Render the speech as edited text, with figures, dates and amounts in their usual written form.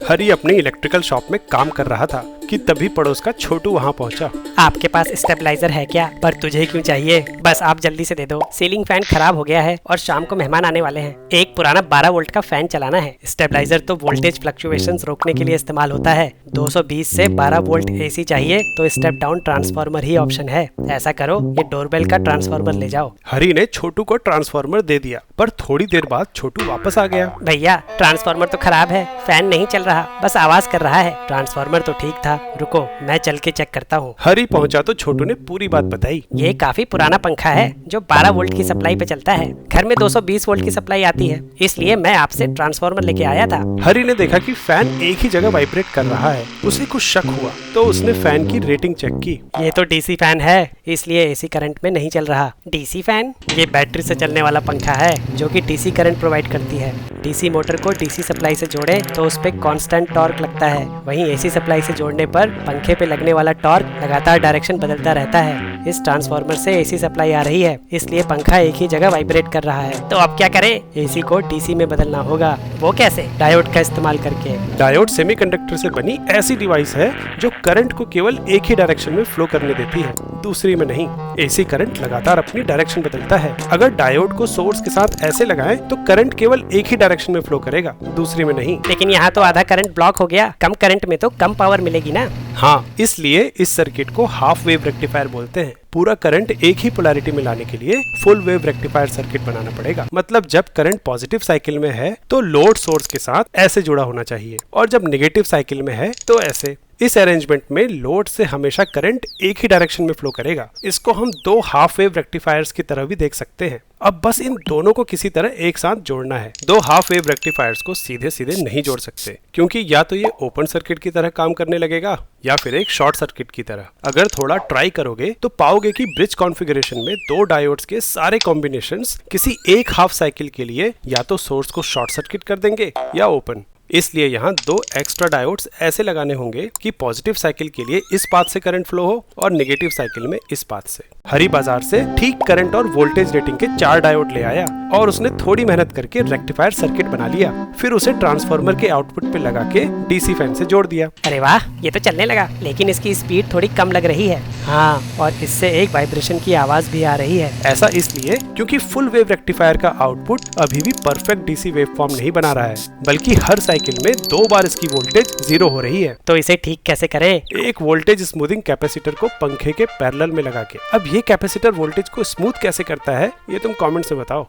हरी अपनी electrical shop में काम कर रहा था कि तभी पड़ोस का छोटू वहाँ पहुँचा। आपके पास स्टेबलाइजर है क्या? पर तुझे क्यों चाहिए? बस आप जल्दी से दे दो। सीलिंग फैन खराब हो गया है और शाम को मेहमान आने वाले हैं। एक पुराना 12 वोल्ट का फैन चलाना है। स्टेबलाइजर तो वोल्टेज फ्लक्चुएशंस रोकने के लिए इस्तेमाल होता है। 220 से 12 वोल्ट एसी चाहिए तो स्टेप डाउन ट्रांसफार्मर ही ऑप्शन है। ऐसा करो, ये डोरबेल का ट्रांसफार्मर ले जाओ। हरी ने छोटू को ट्रांसफार्मर दे दिया, पर थोड़ी देर बाद छोटू वापस आ गया। भैया, ट्रांसफार्मर तो खराब है, फैन नहीं चल रहा, बस आवाज कर रहा है। ट्रांसफार्मर तो ठीक था, रुको मैं चल के चेक करता हूँ। हरी पहुँचा तो छोटू ने पूरी बात बताई। ये काफी पुराना पंखा है जो 12 वोल्ट की सप्लाई पे चलता है। घर में 220 वोल्ट की सप्लाई आती है, इसलिए मैं आपसे ट्रांसफार्मर लेके आया था। हरी ने देखा कि फैन एक ही जगह वाइब्रेट कर रहा है। उसे कुछ शक हुआ तो उसने फैन की रेटिंग चेक की। ये तो डीसी फैन है, इसलिए एसी करंट में नहीं चल रहा। DC fan? ये बैटरी से चलने वाला पंखा है जो कि डीसी करंट प्रोवाइड करती है। डीसी मोटर को डीसी सप्लाई से जोड़े तो उस पे कांस्टेंट टॉर्क लगता है, वहीं एसी सप्लाई से जोड़ने पर पंखे पे लगने वाला टॉर्क लगातार डायरेक्शन बदलता रहता है। इस ट्रांसफार्मर से एसी सप्लाई आ रही है, इसलिए पंखा एक ही जगह वाइब्रेट कर रहा है। तो अब क्या करें? एसी को डीसी में बदलना होगा। वो कैसे? डायोड का इस्तेमाल करके। डायोड सेमीकंडक्टर से बनी ऐसी डिवाइस है जो करंट को केवल एक ही डायरेक्शन में फ्लो करने देती है, दूसरी में नहीं। एसी करंट लगातार अपनी डायरेक्शन बदलता है। अगर डायोड को सोर्स के साथ ऐसे लगाएं तो करंट केवल एक ही डायरेक्शन में फ्लो करेगा, दूसरी में नहीं। लेकिन यहाँ तो आधा करंट ब्लॉक हो गया। कम करंट में तो कम पावर मिलेगी ना? हाँ, इसलिए इस सर्किट को हाफ वेव रेक्टिफायर बोलते हैं। पूरा करंट एक ही पोलैरिटी में लाने के लिए फुल वेव रेक्टिफायर सर्किट बनाना पड़ेगा। मतलब जब करंट पॉजिटिव साइकिल में है तो लोड सोर्स के साथ ऐसे जुड़ा होना चाहिए, और जब नेगेटिव साइकिल में है तो ऐसे। इस अरेंजमेंट में लोड से हमेशा करंट एक ही डायरेक्शन में फ्लो करेगा। इसको हम दो हाफ वेव रेक्टिफायर्स की तरह भी देख सकते हैं। अब बस इन दोनों को किसी तरह एक साथ जोड़ना है। दो हाफ वेव रेक्टिफायर्स को सीधे सीधे नहीं जोड़ सकते, क्योंकि या तो ये ओपन सर्किट की तरह काम करने लगेगा या फिर एक शॉर्ट सर्किट की तरह। अगर थोड़ा ट्राई करोगे तो पाओगे कि ब्रिज कॉन्फ़िगरेशन में दो डायोड्स के सारे कॉम्बिनेशंस किसी एक हाफ साइकिल के लिए या तो सोर्स को शॉर्ट सर्किट कर देंगे या ओपन। इसलिए यहाँ दो एक्स्ट्रा डायोड्स ऐसे लगाने होंगे कि पॉजिटिव साइकिल के लिए इस पाथ से करंट फ्लो हो और नेगेटिव साइकिल में इस पाथ से। हरी बाजार से ठीक करंट और वोल्टेज रेटिंग के 4 डायोड ले आया और उसने थोड़ी मेहनत करके रेक्टिफायर सर्किट बना लिया। फिर उसे ट्रांसफार्मर के आउटपुट पे लगा के डीसी फैन से जोड़ दिया। अरे वाह, ये तो चलने लगा, लेकिन इसकी स्पीड थोड़ी कम लग रही है। हाँ, और इससे एक वाइब्रेशन की आवाज भी आ रही है। ऐसा इसलिए क्योंकि फुल वेव रेक्टिफायर का आउटपुट अभी भी परफेक्ट डीसी वेवफॉर्म नहीं बना रहा है, बल्कि हर साइकिल में 2 बार इसकी वोल्टेज 0 हो रही है। तो इसे ठीक कैसे करें? एक वोल्टेज स्मूथिंग कैपेसिटर को पंखे के पैरेलल में लगा के। अब ये कैपेसिटर वोल्टेज को स्मूथ कैसे करता है, ये तुम कमेंट से बताओ।